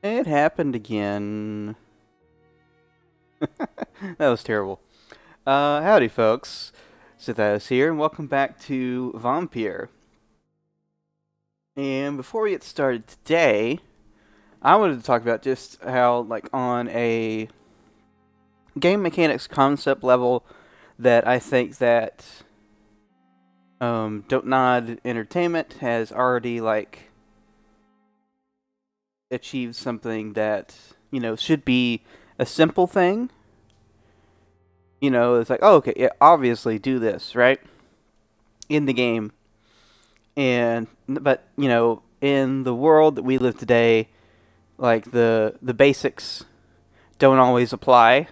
It happened again. That was terrible. Howdy, folks. Sithos here, and welcome back to Vampyr. And before we get started today, I wanted to talk about just how, on a game mechanics concept level, that I think that Don't Nod Entertainment has already, achieved something that, should be a simple thing. It's like, oh, okay, yeah, obviously do this, right? In the game. But, in the world that we live today, the basics don't always apply,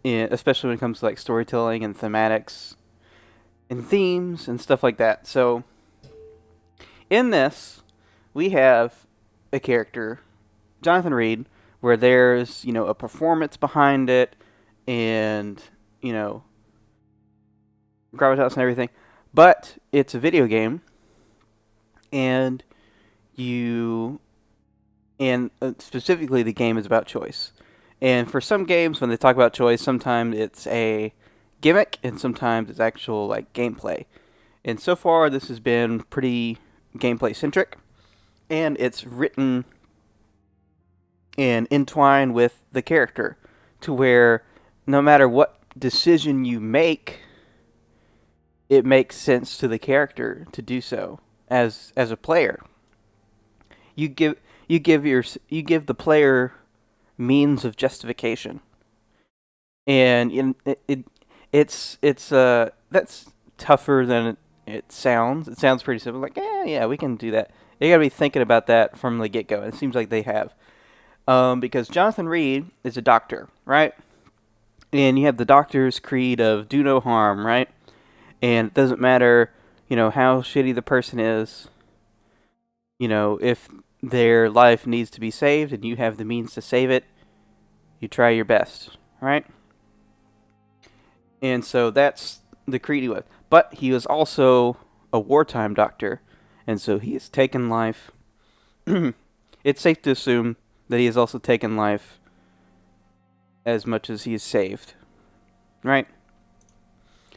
especially when it comes to, storytelling and thematics and themes and stuff like that. So, in this, we have a character, Jonathan Reid, where there's, a performance behind it, and, gravitas and everything. But it's a video game, and specifically the game is about choice. And for some games, when they talk about choice, sometimes it's a gimmick, and sometimes it's actual, gameplay. And so far, this has been pretty gameplay-centric, and it's written and entwined with the character, to where no matter what decision you make, it makes sense to the character to do so as a player. You give the player means of justification, and it's that's tougher than it sounds. It sounds pretty simple, yeah, we can do that. You gotta be thinking about that from the get go. It seems like they have, because Jonathan Reid is a doctor, right? And you have the doctor's creed of do no harm, right? And it doesn't matter, how shitty the person is. If their life needs to be saved and you have the means to save it, you try your best, right? And so that's the creed he was. But he was also a wartime doctor, and so he has taken life. It's safe to assume that he has also taken life as much as he has saved, right?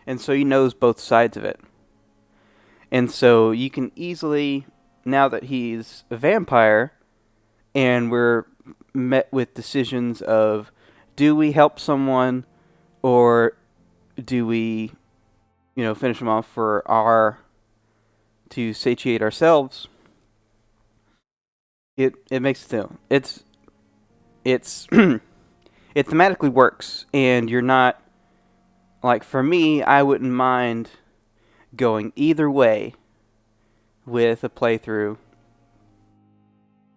And so he knows both sides of it. And so you can easily, now that he's a vampire, and we're met with decisions of, do we help someone, or do we, finish them off to satiate ourselves? It makes it feel. It thematically works, and you're not, for me, I wouldn't mind going either way with a playthrough,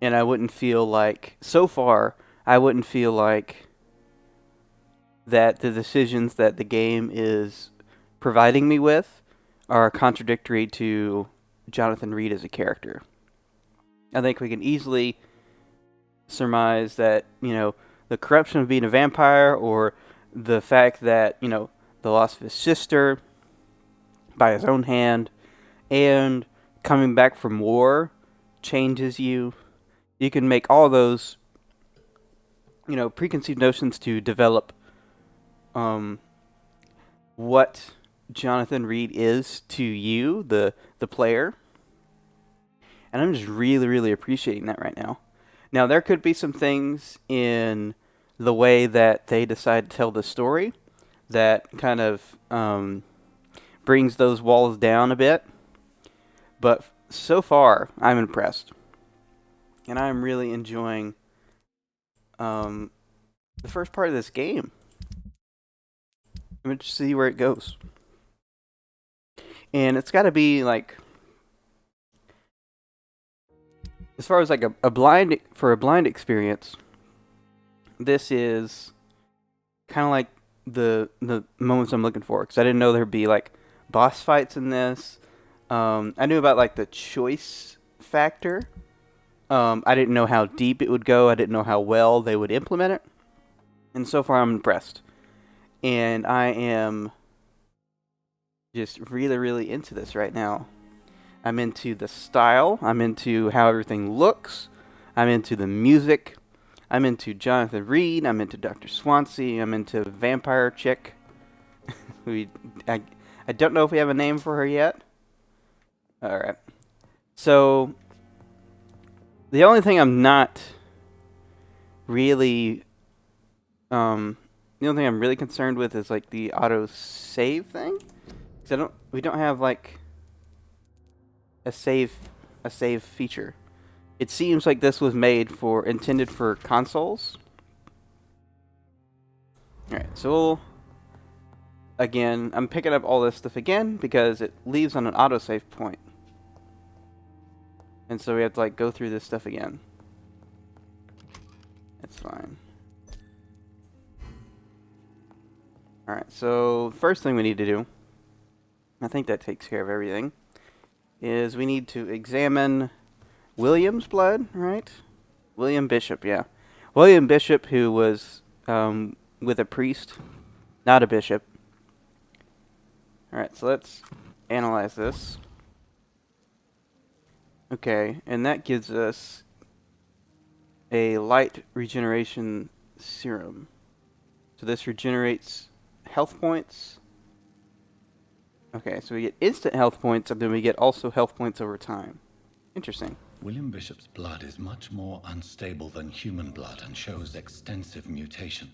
and I wouldn't feel so far, I wouldn't feel like that the decisions that the game is providing me with are contradictory to Jonathan Reid as a character. I think we can easily surmise that, the corruption of being a vampire, or the fact that, the loss of his sister by his own hand, and coming back from war changes you. You can make all those, preconceived notions to develop what Jonathan Reid is to you, the player. And I'm just really, really appreciating that right now. Now, there could be some things in the way that they decide to tell the story that kind of brings those walls down a bit. But so far, I'm impressed. And I'm really enjoying the first part of this game. I'm going to see where it goes. And it's got to be as far as a blind experience, this is kind of like the moments I'm looking for, because I didn't know there'd be boss fights in this. I knew about the choice factor. I didn't know how deep it would go. I didn't know how well they would implement it. And so far, I'm impressed. And I am just really, really into this right now. I'm into the style. I'm into how everything looks. I'm into the music. I'm into Jonathan Reid. I'm into Dr. Swansea. I'm into Vampyr Chick. I don't know if we have a name for her yet. Alright. So, the only thing I'm not really... the only thing I'm really concerned with is, like, the auto-save thing. Because we don't have, like, a save feature. It seems like this was intended for consoles. Alright, so again, I'm picking up all this stuff again because it leaves on an autosave point. And so we have to like go through this stuff again. It's fine. Alright, so first thing we need to do, I think that takes care of everything, is we need to examine William's blood, right? William Bishop, yeah. William Bishop, who was with a priest, not a bishop. Alright, so let's analyze this. Okay, and that gives us a light regeneration serum. So this regenerates health points. Okay, so we get instant health points, and then we get also health points over time. Interesting. William Bishop's blood is much more unstable than human blood and shows extensive mutation.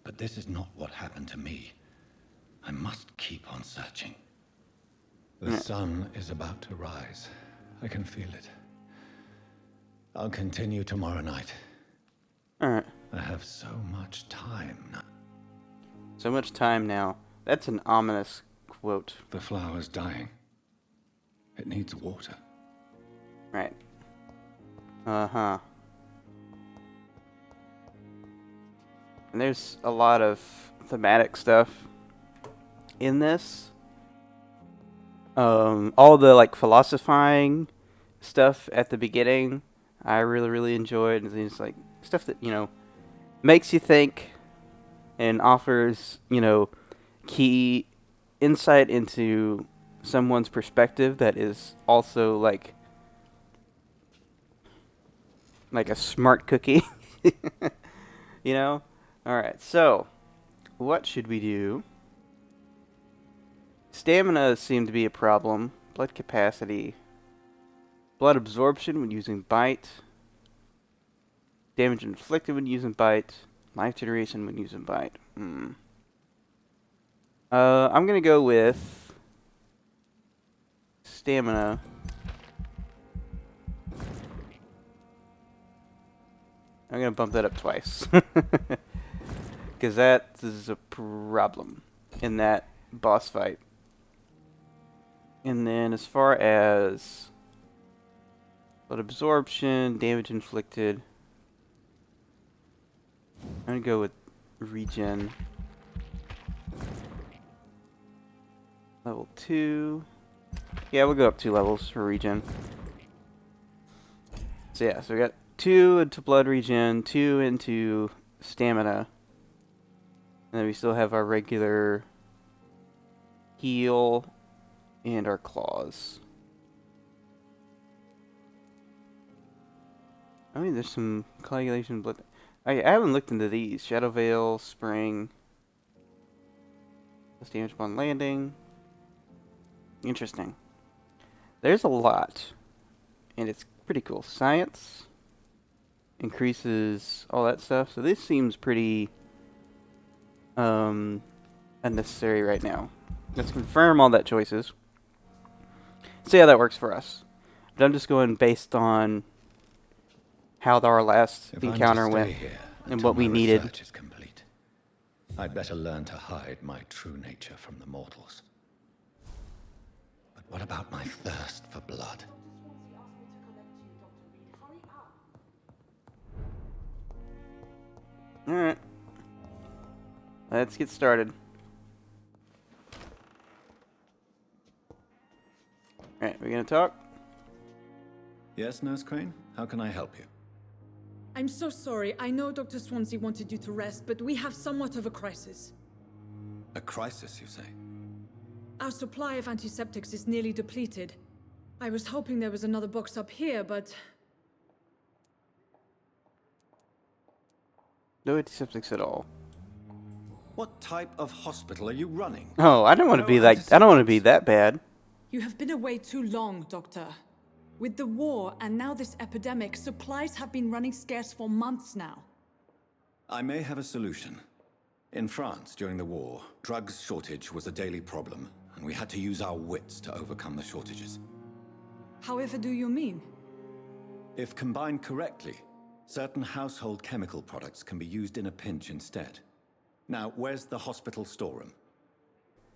But this is not what happened to me. I must keep on searching. The sun is about to rise. I can feel it. I'll continue tomorrow night. Alright. I have so much time now. So much time now. That's an ominous quote. The flower's dying. It needs water. Right. Uh-huh. And there's a lot of thematic stuff in this. All the like philosophizing stuff at the beginning, I really enjoyed. And it's like stuff that, makes you think and offers, key insight into someone's perspective that is also like a smart cookie. Alright, so what should we do? Stamina seemed to be a problem. Blood capacity. Blood absorption when using bite. Damage inflicted when using bite. Life generation when using bite. I'm gonna go with stamina. I'm gonna bump that up twice. Because that is a problem in that boss fight. And then as far as blood absorption, damage inflicted, I'm gonna go with regen. Level 2. Yeah, we'll go up 2 levels for regen. So yeah, so we got 2 into blood regen, 2 into stamina. And then we still have our regular heal and our claws. I mean, there's some coagulation blood. I haven't looked into these. Shadow Veil, Spring. Plus damage upon landing. Interesting. There's a lot. And it's pretty cool. Science. Increases all that stuff. So this seems pretty unnecessary right now. Let's confirm all that choices. See how that works for us. But I'm just going based on how our last encounter went and what we needed. Is complete. I'd better learn to hide my true nature from the mortals. But what about my thirst for blood? Alright. Let's get started. Alright, we gonna talk? Yes, Nurse Crane? How can I help you? I'm so sorry. I know Dr. Swansea wanted you to rest, but we have somewhat of a crisis. A crisis, you say? Our supply of antiseptics is nearly depleted. I was hoping there was another box up here, but No antiseptics at all. What type of hospital are you running? Oh, I don't want to No be like. I don't want to be antiseptics. that bad. You have been away too long, Doctor. With the war and now this epidemic, supplies have been running scarce for months now. I may have a solution. In France, during the war, drugs shortage was a daily problem, and we had to use our wits to overcome the shortages. However do you mean? If combined correctly, certain household chemical products can be used in a pinch instead. Now, where's the hospital storeroom?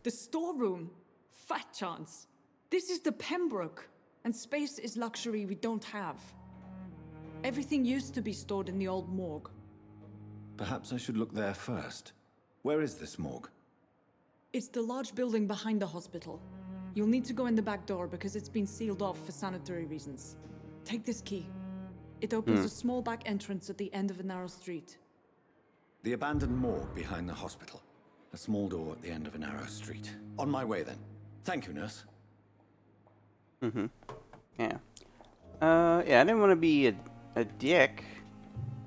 The storeroom? Fat chance. This is the Pembroke, and space is luxury we don't have. Everything used to be stored in the old morgue. Perhaps I should look there first. Where is this morgue? It's the large building behind the hospital. You'll need to go in the back door because it's been sealed off for sanitary reasons. Take this key. It opens a small back entrance at the end of a narrow street. The abandoned morgue behind the hospital. A small door at the end of a narrow street. On my way then. Thank you, nurse. Yeah. Yeah, I didn't want to be a dick.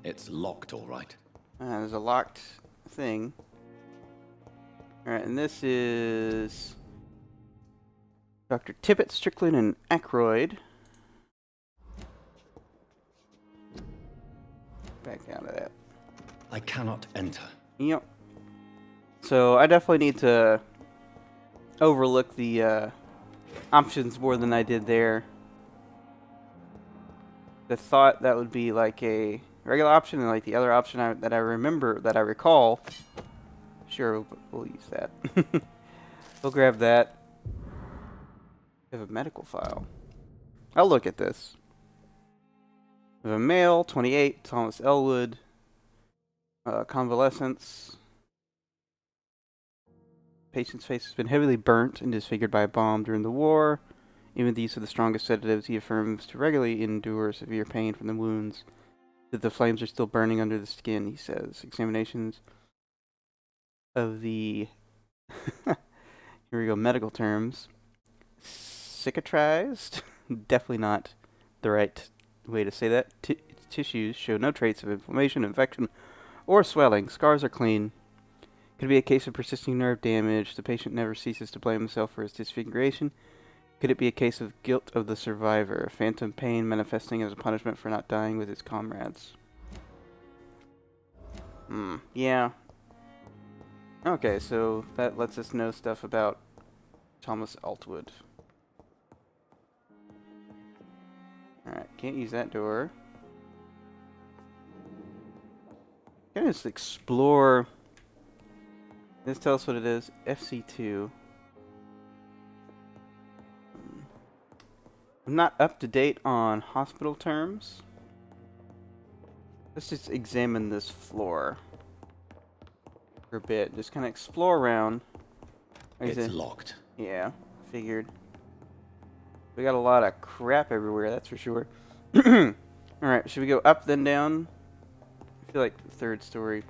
It's locked, all right. There's a locked thing. Alright, and this is Dr. Tippett, Strickland, and Aykroyd. Back out of that. I cannot enter. Yep. So I definitely need to overlook the options more than I did there. The thought that would be like a regular option and like the other option that I remember, that I recall. Sure, we'll use that. We'll grab that. We have a medical file. I'll look at this. We have a male, 28, Thomas Elwood. Convalescence. Patient's face has been heavily burnt and disfigured by a bomb during the war. Even with the use of the strongest sedatives, he affirms to regularly endure severe pain from the wounds. That the flames are still burning under the skin, he says. Examinations of the here we go, medical terms. Cicatrized? Definitely not the right way to say that. Tissues show no traits of inflammation, infection, or swelling. Scars are clean. Could be a case of persisting nerve damage. The patient never ceases to blame himself for his disfiguration. Could it be a case of guilt of the survivor? Phantom pain manifesting as a punishment for not dying with his comrades. Yeah. Okay, so that lets us know stuff about Thomas Elwood. Alright, can't use that door. Can I just explore? Let's tell us what it is. FC2. I'm not up to date on hospital terms. Let's just examine this floor for a bit. Just kind of explore around. It's locked. Yeah, figured. We got a lot of crap everywhere, that's for sure. Alright, should we go up then down? I feel like the third story.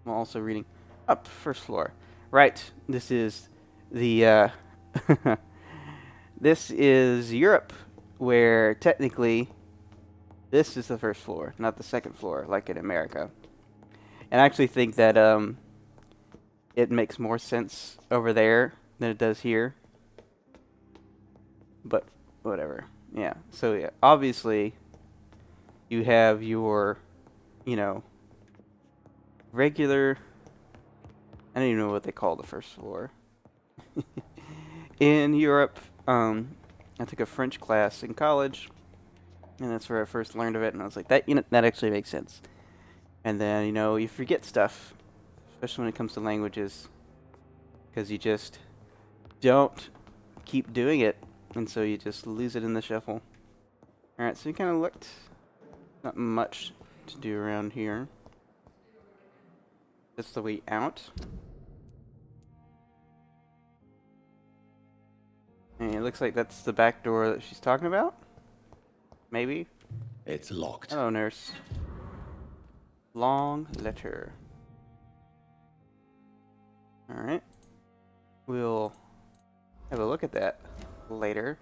I'm also reading up, first floor. Right, this is the this is Europe, where technically this is the first floor, not the second floor, like in America. And I actually think that it makes more sense over there than it does here. But whatever. Yeah. So yeah, obviously you have your, you know, regular, I don't even know what they call the first floor. In Europe, I took a French class in college, and that's where I first learned of it, and I was like, that, you know, that actually makes sense. And then, you know, you forget stuff, especially when it comes to languages, because you just don't keep doing it, and so you just lose it in the shuffle. Alright, so you kind of looked, not much to do around here. That's the way out. And it looks like that's the back door that she's talking about. Maybe. It's locked. Hello, nurse. Long letter. Alright. We'll have a look at that later.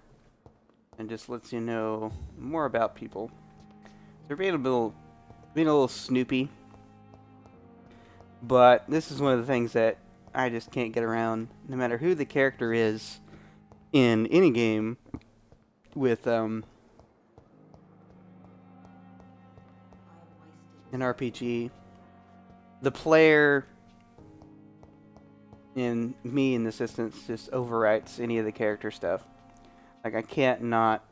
And just lets you know more about people. They're being a little snoopy But this is one of the things that I just can't get around, no matter who the character is in any game with an RPG. The player, in me in this instance, just overwrites any of the character stuff. Like, I can't not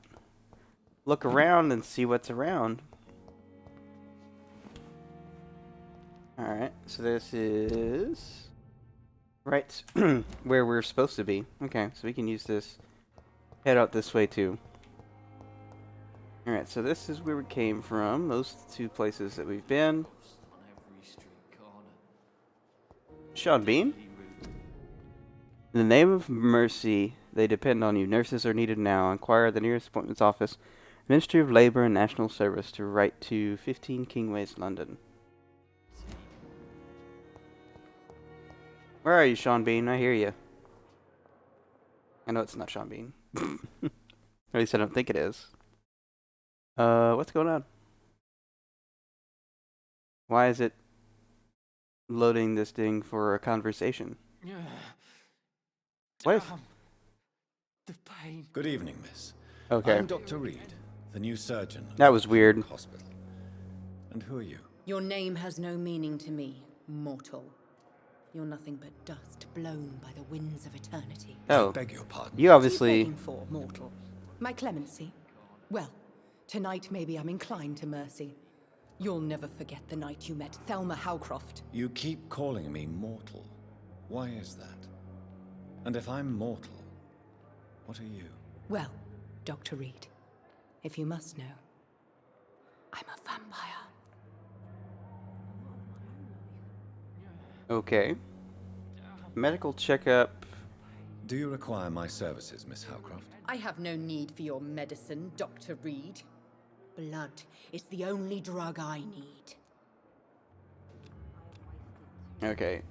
look around and see what's around. Alright, so this is right where we're supposed to be. Okay, so we can use this. Head out this way too. Alright, so this is where we came from. Those two places that we've been. Sean Bean? In the name of mercy, they depend on you. Nurses are needed now. Inquire at the nearest appointments office. Ministry of Labour and National Service to write to 15 Kingways, London. Where are you, Sean Bean? I hear you. I know it's not Sean Bean. At least I don't think it is. What's going on? Why is it loading this thing for a conversation? What is... The pain. Good evening, miss. Okay. I'm Dr. Reid, the new surgeon. of That was weird. Pembroke Hospital. And who are you? Your name has no meaning to me, mortal. You're nothing but dust blown by the winds of eternity. Oh, I beg your pardon. you What are obviously... you begging for, mortal? My clemency? Well, tonight maybe I'm inclined to mercy. You'll never forget the night you met Thelma Howcroft. You keep calling me mortal. Why is that? And if I'm mortal, what are you? Well, Dr. Reid, if you must know, I'm a vampire. Okay. Medical checkup. Do you require my services, Miss Howcroft? I have no need for your medicine, Dr. Reid. Blood is the only drug I need. Okay.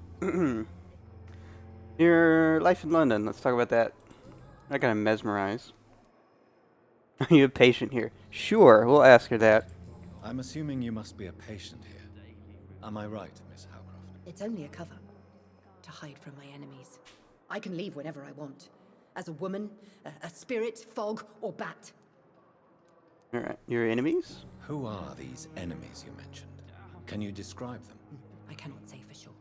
Your life in London. Let's talk about that. I gotta mesmerize. Are you a patient here? Sure, we'll ask her that. I'm assuming you must be a patient here. Am I right, Miss Howcroft? It's only a cover to hide from my enemies. I can leave whenever I want. As a woman, a spirit, fog, or bat. Alright, your enemies? Who are these enemies you mentioned? Can you describe them? I cannot say for sure.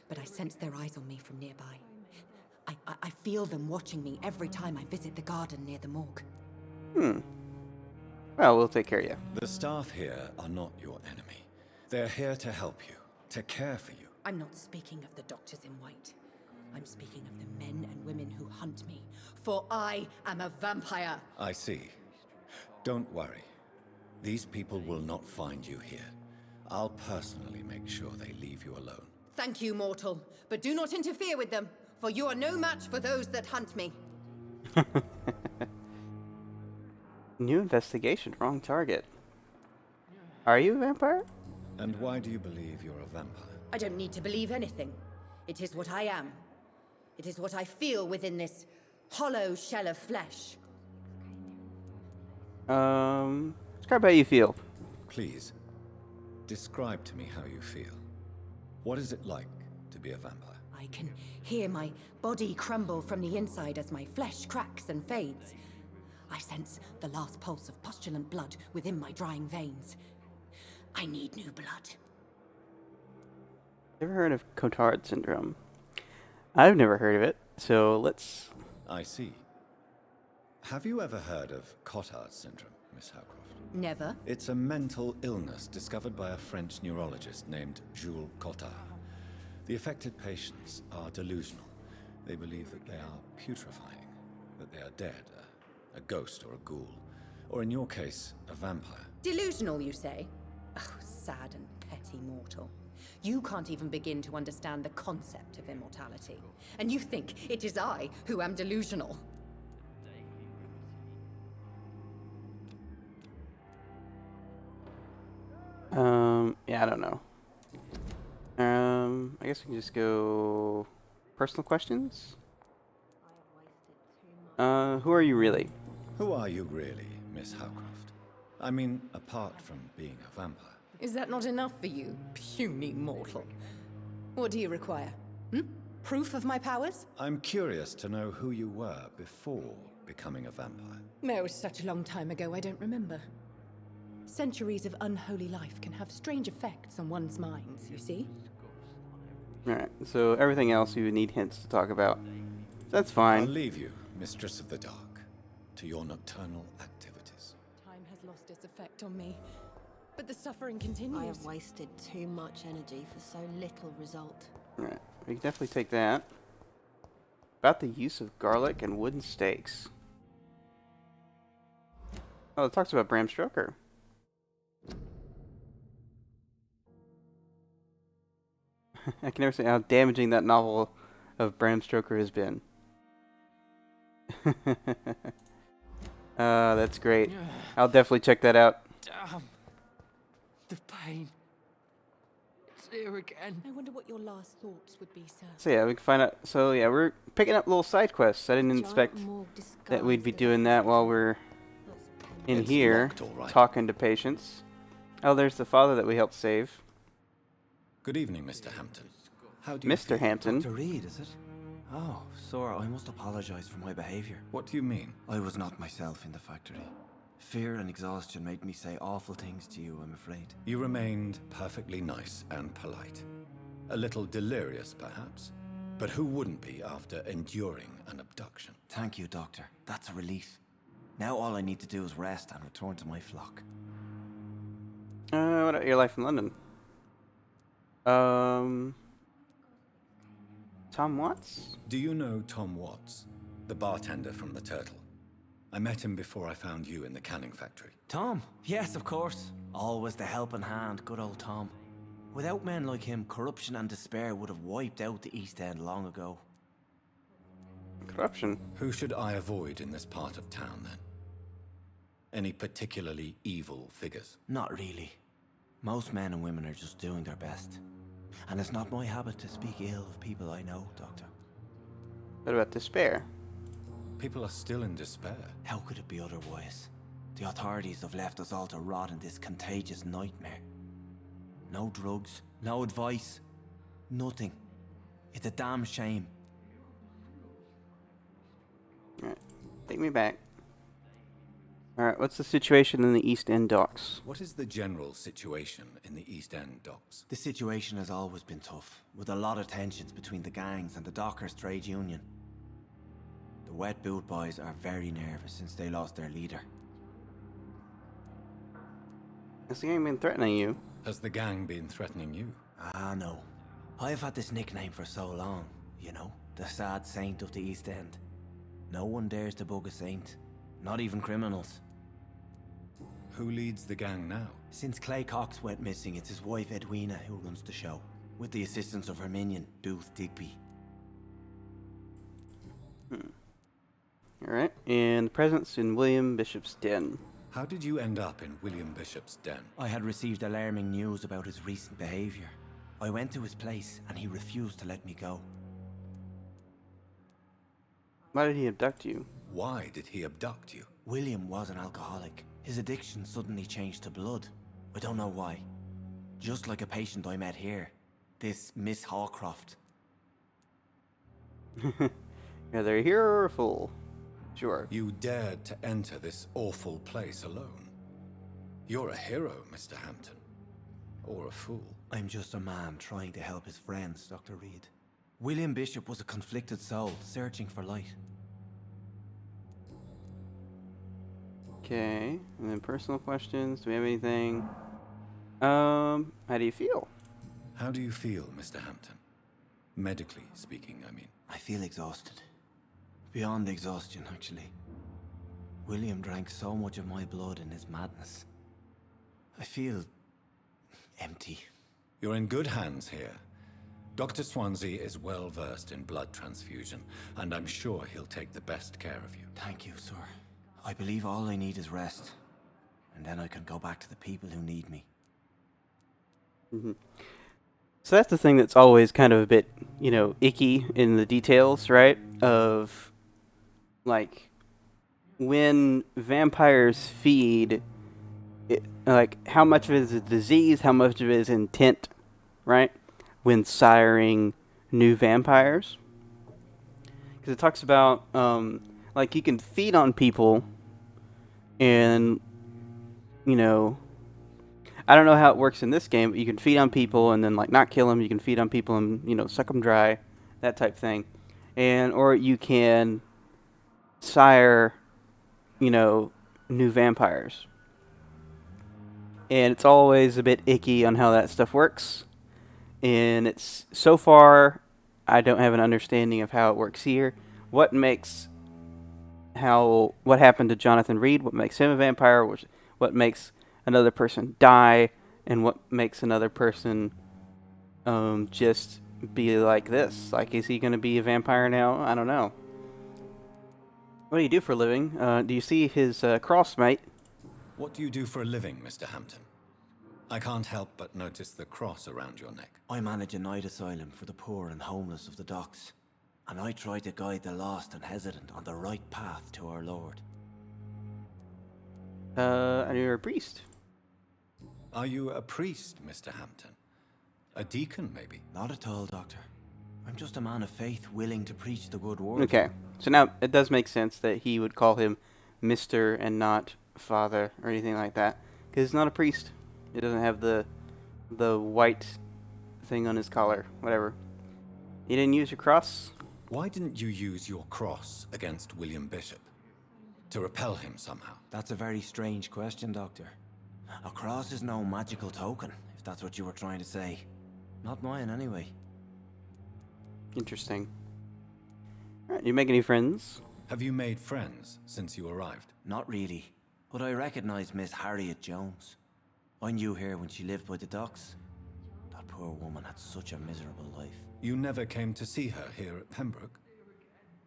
But I sense their eyes on me from nearby. I feel them watching me every time I visit the garden near the morgue. Well, we'll take care of you. The staff here are not your enemy. They're here to help you, to care for you. I'm not speaking of the doctors in white. I'm speaking of the men and women who hunt me. For I am a vampire. I see. Don't worry. These people will not find you here. I'll personally make sure they leave you alone. Thank you, mortal. But do not interfere with them, for you are no match for those that hunt me. New investigation, wrong target. Are you a vampire? And why do you believe you're a vampire? I don't need to believe anything. It is what I am. It is what I feel within this hollow shell of flesh. Describe how you feel. Please, describe to me how you feel. What is it like to be a vampire? I can hear my body crumble from the inside as my flesh cracks and fades. I sense the last pulse of postulant blood within my drying veins. I need new blood. Ever heard of Cotard syndrome? I've never heard of it, so let's... I see. Have you ever heard of Cotard syndrome, Miss Howcroft? Never. It's a mental illness discovered by a French neurologist named Jules Cotard. The affected patients are delusional. They believe that they are putrefying, that they are dead, a ghost or a ghoul, or in your case, a vampire. Delusional, you say? Oh, sad and petty mortal. You can't even begin to understand the concept of immortality. And you think it is I who am delusional. Yeah, I don't know. I guess we can just go personal questions. Who are you really? Who are you really, Miss Howcroft? I mean, apart from being a vampire. Is that not enough for you, puny mortal? What do you require? Proof of my powers? I'm curious to know who you were before becoming a vampire. It was such a long time ago, I don't remember. Centuries of unholy life can have strange effects on one's minds, you see? Alright, so everything else you would need hints to talk about. That's I'll fine. leave you, Mistress of the Dark, to your nocturnal activities. Time has lost its effect on me, but the suffering continues. I have wasted too much energy for so little result. Alright, we can definitely take that. About the use of garlic and wooden stakes. Oh, it talks about Bram Stoker. I can never say how damaging that novel of Bram Stoker has been. That's great. I'll definitely check that out. Damn. The pain. It's here again. I wonder what your last thoughts would be, sir. So yeah, we can find out. So yeah, we're picking up little side quests. I didn't expect that we'd be doing that while we're in It's here locked, all right. talking to patients. Oh, there's the father that we helped save. Good evening, Mr. Hampton. How do you Mr. feel? Hampton. Dr. Reid, is it? Oh, sir, I must apologize for my behavior. What do you mean? I was not myself in the factory. Fear and exhaustion made me say awful things to you, I'm afraid. You remained perfectly nice and polite. A little delirious, perhaps. But who wouldn't be after enduring an abduction? Thank you, Doctor. That's a relief. Now all I need to do is rest and return to my flock. What about your life in London? Tom Watts? Do you know Tom Watts, the bartender from the Turtle? I met him before I found you in the canning factory. Tom? Yes, of course. Always the helping hand, good old Tom. Without men like him, corruption and despair would have wiped out the East End long ago. Corruption. Who should I avoid in this part of town, then? Any particularly evil figures? Not really. Most men and women are just doing their best. And it's not my habit to speak ill of people I know, Doctor. What about despair? People are still in despair. How could it be otherwise? The authorities have left us all to rot in this contagious nightmare. No drugs, no advice, nothing. It's a damn shame. Alright, take me back. Alright, what's the situation in the East End docks? What is the general situation in the East End docks? The situation has always been tough, with a lot of tensions between the gangs and the Dockers Trade Union. The Wet Boot Boys are very nervous since they lost their leader. Has the gang been threatening you? Has the gang been threatening you? Ah, no. I've had this nickname for so long, you know, the sad saint of the East End. No one dares to bug a saint, not even criminals. Who leads the gang now? Since Clay Cox went missing, it's his wife Edwina who runs the show, with the assistance of her minion, Booth Digby. Alright, and the presence in William Bishop's den. How did you end up in William Bishop's den? I had received alarming news about his recent behavior. I went to his place and he refused to let me go. Why did he abduct you? Why did he abduct you? William was an alcoholic. His addiction suddenly changed to blood. I don't know why. Just like a patient I met here. This Miss Hawcroft. Either a hero or a fool. Sure. You dared to enter this awful place alone. You're a hero, Mr. Hampton. Or a fool. I'm just a man trying to help his friends, Dr. Reid. William Bishop was a conflicted soul, searching for light. Okay, and then personal questions. Do we have anything? How do you feel? How do you feel, Mr. Hampton? Medically speaking, I mean. I feel exhausted. Beyond exhaustion, actually. William drank so much of my blood in his madness. I feel empty. You're in good hands here. Dr. Swansea is well versed in blood transfusion, and I'm sure he'll take the best care of you. Thank you, sir. I believe all I need is rest. And then I can go back to the people who need me. So that's the thing that's always kind of a bit, you know, icky in the details, right? Of, like, when vampires feed, like, how much of it is a disease, how much of it is intent, right? when siring new vampires. Because it talks about, like, you can feed on people, and, you know, I don't know how it works in this game, but you can feed on people and then, like, not kill them. You can feed on people and, you know, suck them dry, that type thing. And, or you can sire, you know, new vampires. And it's always a bit icky on how that stuff works. And it's, so far, I don't have an understanding of how it works here. What happened to Jonathan Reid, what makes him a vampire, what makes another person die, and what makes another person just be like this. Like, is he going to be a vampire now? I don't know. What do you do for a living? Do you see his crossmate? What do you do for a living, Mr. Hampton? I can't help but notice the cross around your neck. I manage a night asylum for the poor and homeless of the docks, and I try to guide the lost and hesitant on the right path to our Lord. And you're a priest. Are you a priest, Mr. Hampton? A deacon, maybe? Not at all, Doctor. I'm just a man of faith willing to preach the good word. Okay, so now it does make sense that he would call him Mr. and not Father or anything like that, because he's not a priest. He doesn't have the white thing on his collar, whatever. You didn't use your cross? Why didn't you use your cross against William Bishop? To repel him somehow? That's a very strange question, Doctor. A cross is no magical token, if that's what you were trying to say. Not mine, anyway. Interesting. Alright, you make any friends? Have you made friends since you arrived? Not really, but I recognize Miss Harriet Jones. I knew her when she lived by the docks. That poor woman had such a miserable life. You never came to see her here at Pembroke?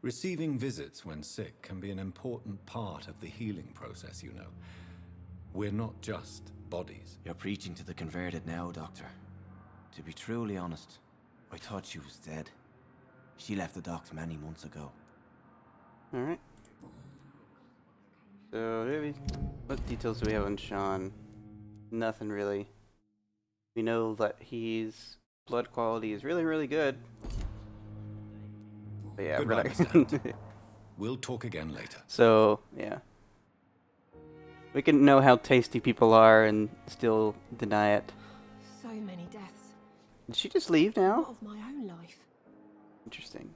Receiving visits when sick can be an important part of the healing process, you know. We're not just bodies. You're preaching to the converted now, Doctor. To be truly honest, I thought she was dead. She left the docks many months ago. Alright. So, what details do we have on Sean? Nothing really. We know that his blood quality is really, really good. But yeah, Goodbye, we're Mr. not. Hampton. We'll talk again later. So, yeah. We can know how tasty people are and still deny it. So many deaths. Did she just leave now? Part of my own life. Interesting.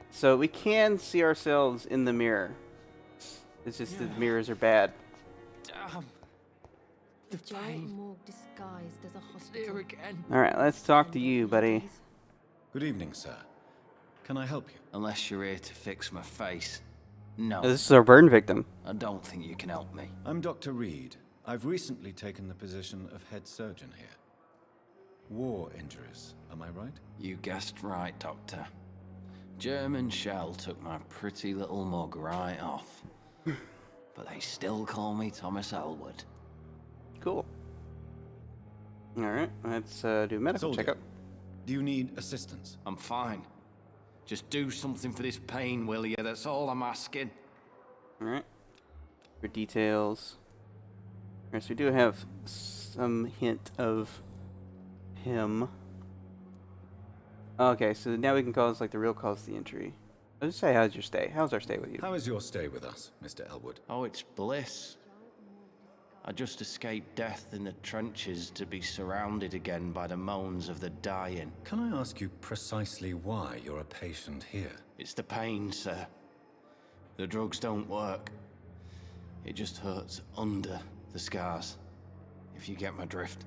So we can see ourselves in the mirror. It's just the mirrors are bad. Damn. The giant morgue disguised as a hospital. Here again. Alright, let's talk to you, buddy. Good evening, sir. Can I help you? Unless you're here to fix my face. No, This is our burn victim. I don't think you can help me. I'm Dr. Reid. I've recently taken the position of head surgeon here. War injuries, am I right? You guessed right, Doctor. German shell took my pretty little mug right off. But they still call me Thomas Elwood. Cool. Alright, let's do a medical Soldier, checkup. do you need assistance? I'm fine. Just do something for this pain, will you? That's all I'm asking. Alright. For details. Alright, so we do have some hint of him. Okay, so now we can cause like the real cause of the injury. Let's say, how's your stay? How's our stay with you? How is your stay with us, Mr. Elwood? Oh, it's bliss. I just escaped death in the trenches to be surrounded again by the moans of the dying. Can I ask you precisely why you're a patient here? It's the pain, sir. The drugs don't work. It just hurts under the scars, if you get my drift.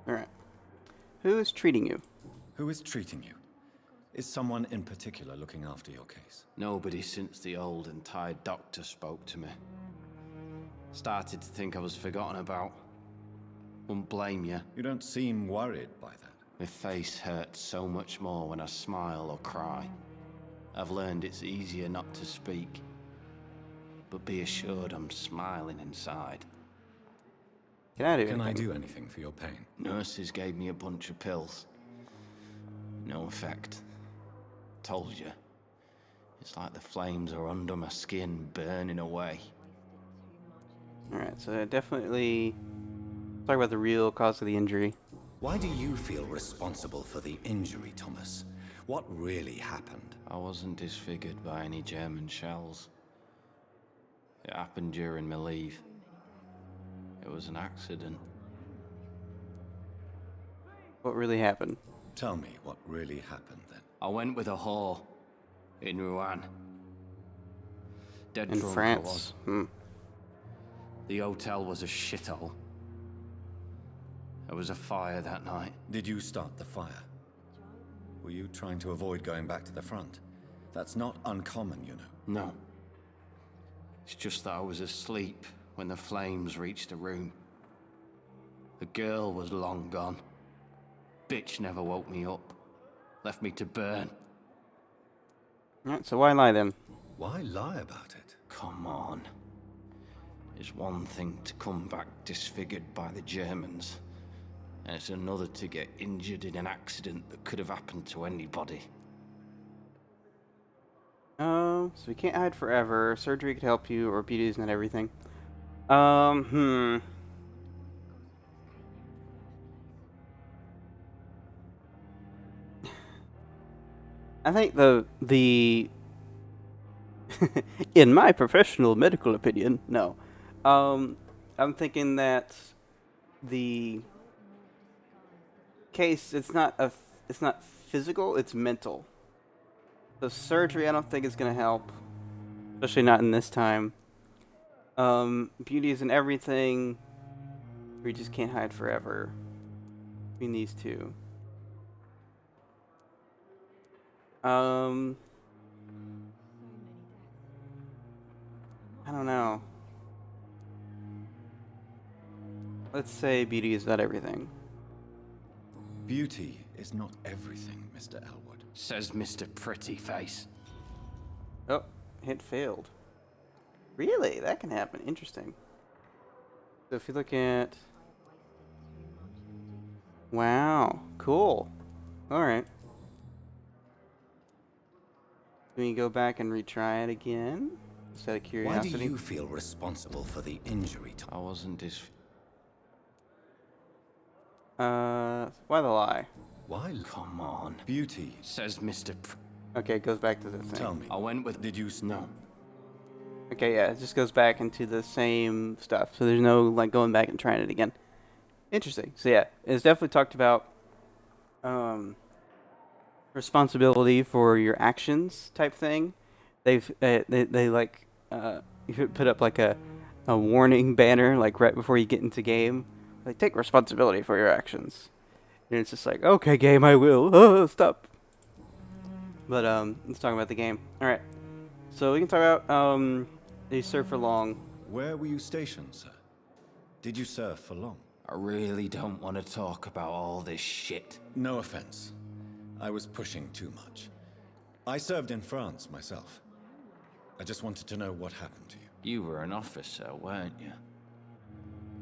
Alright. Who is treating you? Who is treating you? Is someone in particular looking after your case? Nobody since the old and tired doctor spoke to me. Started to think I was forgotten about. Won't blame you. You don't seem worried by that. My face hurts so much more when I smile or cry. I've learned it's easier not to speak. But be assured I'm smiling inside. Can I do Can I anything? do anything for your pain? Nurses gave me a bunch of pills. No effect. Told you. It's like the flames are under my skin, burning away. Alright, so definitely talk about the real cause of the injury. Why do you feel responsible for the injury, Thomas? What really happened? I wasn't disfigured by any German shells. It happened during my leave. It was an accident. What really happened? Tell me what really happened then. I went with a whore in Rouen. Dead In drunk I France. was. Hmm. The hotel was a shithole. There was a fire that night. Did you start the fire? Were you trying to avoid going back to the front? That's not uncommon, you know. No. It's just that I was asleep when the flames reached the room. The girl was long gone. Bitch never woke me up. Left me to burn. Alright, so why lie then? Why lie about it? Come on. It's one thing to come back disfigured by the Germans, and it's another to get injured in an accident that could have happened to anybody. So we can't hide forever. Surgery could help you, or beauty is not everything. I think the in my professional medical opinion, no. I'm thinking that the case it's not physical, it's mental. So surgery I don't think is gonna help. Especially not in this time. Beauty isn't everything. We just can't hide forever between these two. I don't know. Let's say beauty is not everything. Beauty is not everything, Mr. Elwood. Says Mr. Pretty Face. Oh, hit failed. Really? That can happen. Interesting. So if you look at... Wow. Cool. Alright. Can we go back and retry it again? Just out of Why curiosity. do you feel responsible for the injury, I wasn't Why the lie? Why? Come on. Beauty. Says Mr. Okay, it goes back to the thing. Tell me. I went with... Did you... No. Okay, yeah, it just goes back into the same stuff. So there's no, like, going back and trying it again. Interesting. So yeah, it's definitely talked about responsibility for your actions type thing. They like you put up like a warning banner like right before you get into game, like take responsibility for your actions, and it's just like, okay, game, I will. Oh, stop. But let's talk about the game. All right, so we can talk about you served for long. Where were you stationed, sir? Did you serve for long? I really don't want to talk about all this shit. No offense. I was pushing too much. I served in France myself. I just wanted to know what happened to you. You were an officer, weren't you?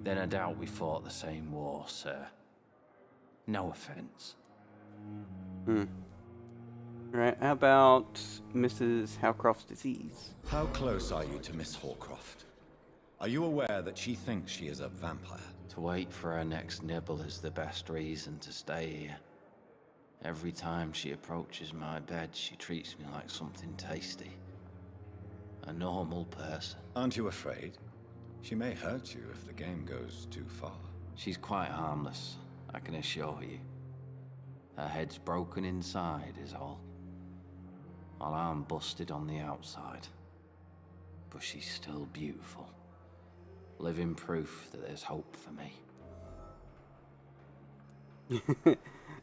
Then I doubt we fought the same war, sir. No offense. Right, how about Mrs. Howcroft's disease? How close are you to Miss Hawcroft? Are you aware that she thinks she is a vampire? To wait for her next nibble is the best reason to stay here. Every time she approaches my bed, she treats me like something tasty. A normal person. Aren't you afraid? She may hurt you if the game goes too far. She's quite harmless, I can assure you. Her head's broken inside is all. While I'm busted on the outside. But she's still beautiful. Living proof that there's hope for me.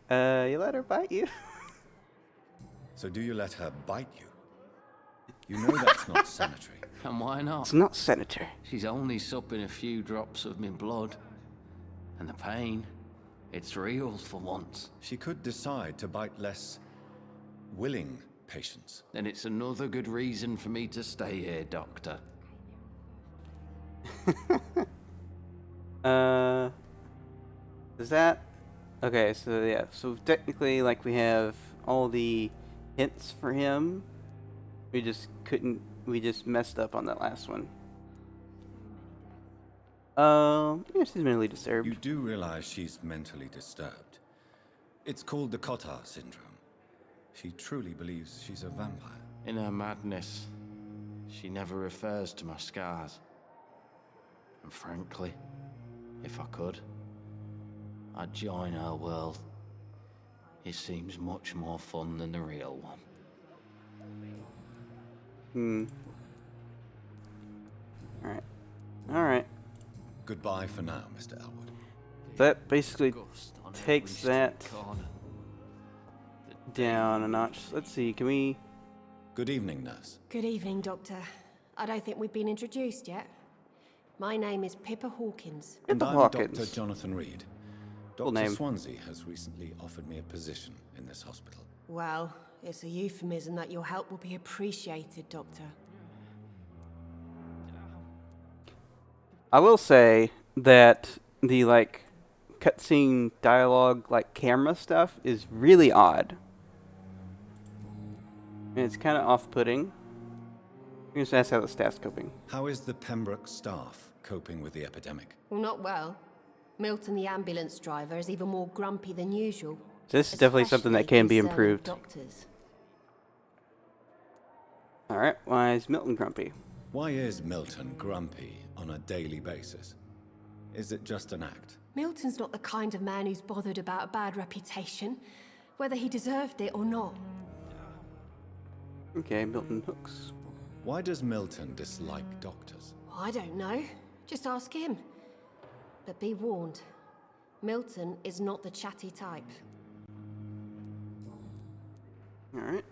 You let her bite you? So do you let her bite you? You know that's not sanitary. And why not? It's not sanitary. She's only supping a few drops of me blood. And the pain, it's real for once. She could decide to bite less willing patients. Then it's another good reason for me to stay here, Doctor. Is that... Okay, so yeah, so technically, like, we have all the hints for him. We just messed up on that last one. Yes, she's mentally disturbed. You do realize she's mentally disturbed. It's called the Cotard syndrome. She truly believes she's a vampire. In her madness, she never refers to my scars. And frankly, if I could, I'd join her world. It seems much more fun than the real one. Alright. Alright. Goodbye for now, Mr. Elwood. That basically Ghost on every takes street that corner. down a notch. Let's see, can we... Good evening, nurse. Good evening, Doctor. I don't think we've been introduced yet. My name is Pippa Hawkins. And Pippa I'm Hawkins. Dr. Jonathan Reid. Full Dr. name. Swansea has recently offered me a position in this hospital. Well, it's a euphemism that your help will be appreciated, Doctor. I will say that the, like, cutscene dialogue, like, camera stuff is really odd. And it's kind of off-putting. You just ask how the staff's coping. How is the Pembroke staff coping with the epidemic? Well, not well. Milton, the ambulance driver, is even more grumpy than usual. So this is definitely something that can be Especially concerning improved. Doctors. Alright, why is Milton grumpy? Why is Milton grumpy on a daily basis? Is it just an act? Milton's not the kind of man who's bothered about a bad reputation, whether he deserved it or not. Okay, Milton hooks. Why does Milton dislike doctors? I don't know. Just ask him. But be warned, Milton is not the chatty type. Alright.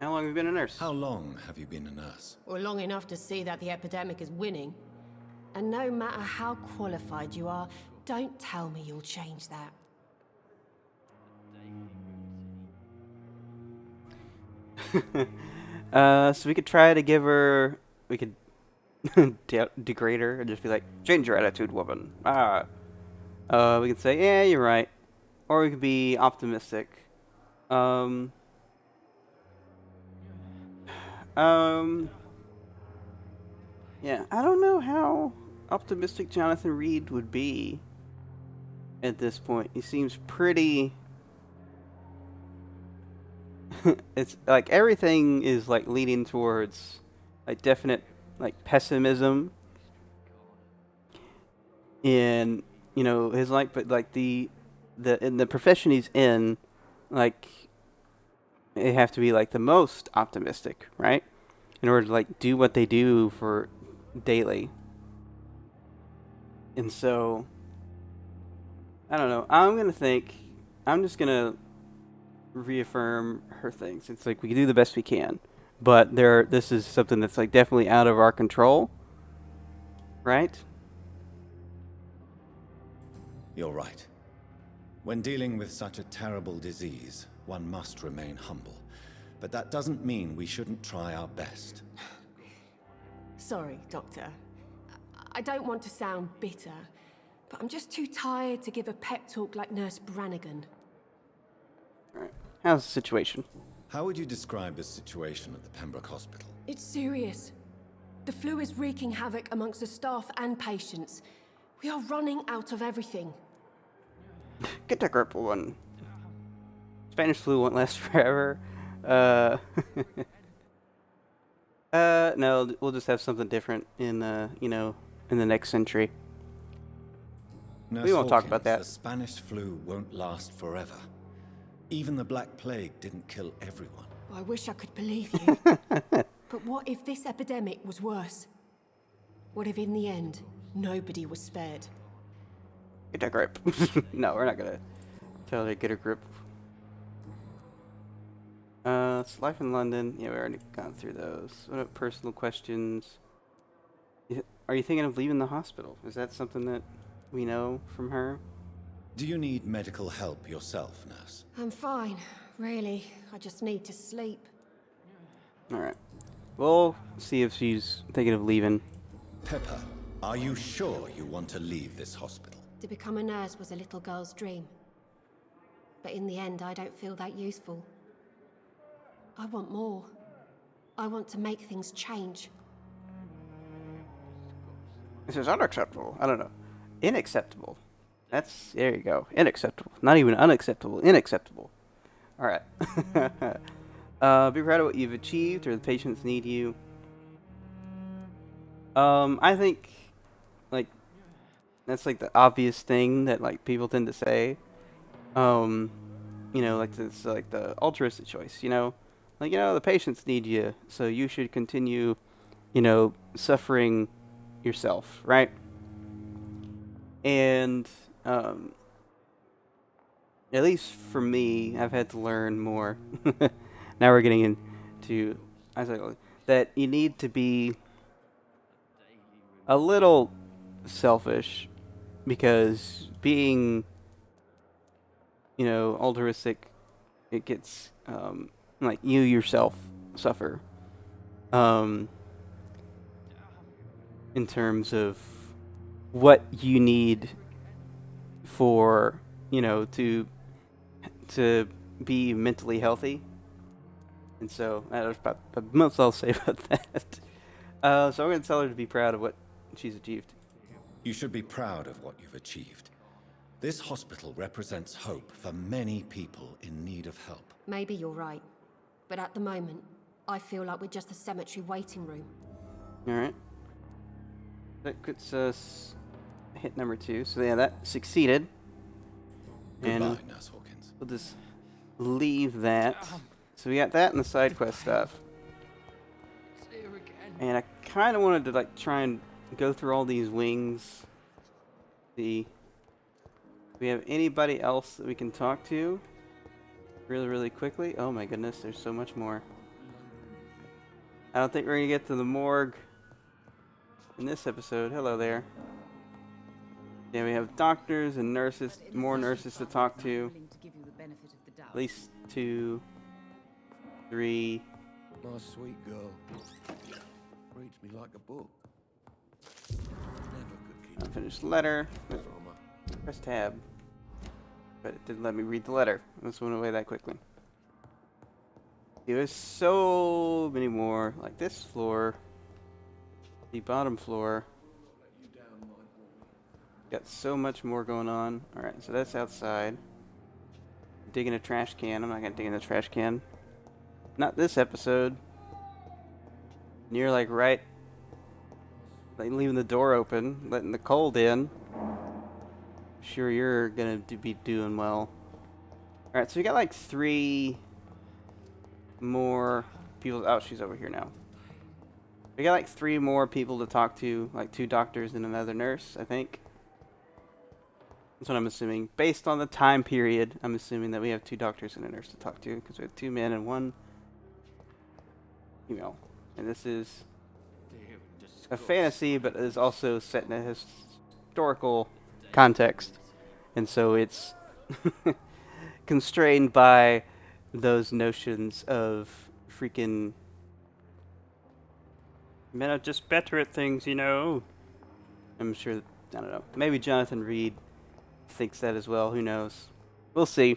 How long have you been a nurse? How long have you been a nurse? Or long enough to see that the epidemic is winning. And no matter how qualified you are, don't tell me you'll change that. So we could try to give her... We could degrade her and just be like, change your attitude, woman. We could say, yeah, you're right. Or we could be optimistic. Yeah, I don't know how optimistic Jonathan Reid would be at this point. He seems pretty... It's like everything is like leading towards like definite like pessimism in, you know, his life, but like the in the profession he's in, like they have to be like the most optimistic, right? In order to like do what they do for daily. And so I don't know. I'm just gonna reaffirm her things. It's like we can do the best we can, but this is something that's like definitely out of our control, right? You're right. When dealing with such a terrible disease, one must remain humble. But that doesn't mean we shouldn't try our best. Sorry, Doctor. I don't want to sound bitter, but I'm just too tired to give a pep talk like Nurse Brannigan. Alright. How's the situation? How would you describe the situation at the Pembroke Hospital? It's serious. The flu is wreaking havoc amongst the staff and patients. We are running out of everything. Get a grip, one. Spanish flu won't last forever. No, we'll just have something different in, in the next century. Nurse We won't talk Hawkins, about that. The Spanish flu won't last forever. Even the Black Plague didn't kill everyone. I wish I could believe you. But what if this epidemic was worse? What if in the end, nobody was spared? Get a grip. No, we're not gonna tell her to get a grip. It's life in London. Yeah, we already gone through those. What about personal questions? Are you thinking of leaving the hospital? Is that something that we know from her? Do you need medical help yourself, nurse? I'm fine, really. I just need to sleep. Alright. We'll see if she's thinking of leaving. Pepper, are you sure you want to leave this hospital? To become a nurse was a little girl's dream. But in the end, I don't feel that useful. I want more. I want to make things change. This is unacceptable. I don't know. Unacceptable. There you go. Unacceptable. Not even unacceptable. Unacceptable. Alright. Be proud of what you've achieved or the patients need you. I think, like, that's like the obvious thing that like people tend to say. Like it's like the altruistic choice, like, the patients need you, so you should continue, suffering yourself, right? And at least for me, I've had to learn more. Now we're getting into, that you need to be a little selfish, because being, altruistic, it gets, like, you yourself suffer. In terms of what you need for, to be mentally healthy. And so, that's about the most I'll say about that. So I'm going to tell her to be proud of what she's achieved. You should be proud of what you've achieved. This hospital represents hope for many people in need of help. Maybe you're right. But at the moment, I feel like we're just a cemetery waiting room. Alright. That gets us hit number 2. So yeah, that succeeded. Goodbye, And Nurse Hawkins. we'll just leave that. So we got that and the side quest stuff. And I kind of wanted to like try and go through all these wings. See if we have anybody else that we can talk to really, really quickly. Oh my goodness, there's so much more. I don't think we're going to get to the morgue in this episode. Hello there. Yeah, we have doctors and nurses, more nurses to talk to. At least 2, 3. My sweet girl reads me like a book. Never could keep Unfinished letter. from her. Press tab. But it didn't let me read the letter. This went away that quickly. There's so many more. Like this floor. The bottom floor. Got so much more going on. Alright, so that's outside. Digging a trash can. I'm not gonna dig in the trash can. Not this episode. And you're like right, like leaving the door open, letting the cold in. Sure, you're gonna be doing well. Alright, so we got like 3 more people. Oh, she's over here now. We got like 3 more people to talk to, like 2 doctors and another nurse, I think. That's what I'm assuming. Based on the time period, I'm assuming that we have 2 doctors and a nurse to talk to, because we have 2 men and 1 female. And this is a fantasy, but it is also set in a historical context. And so it's constrained by those notions of freaking men are just better at things, I'm sure that, I don't know. Maybe Jonathan Reid thinks that as well. Who knows? We'll see.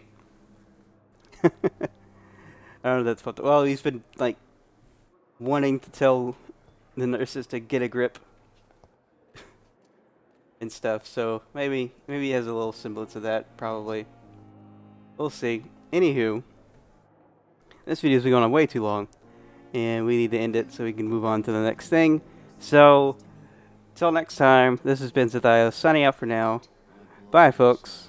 I don't know. That's what. Well, he's been like wanting to tell the nurses to get a grip and stuff. So maybe he has a little semblance of that. Probably. We'll see. Anywho, this video's been going on way too long, and we need to end it so we can move on to the next thing. So, till next time, this has been Zethiah signing out for now. Bye, folks.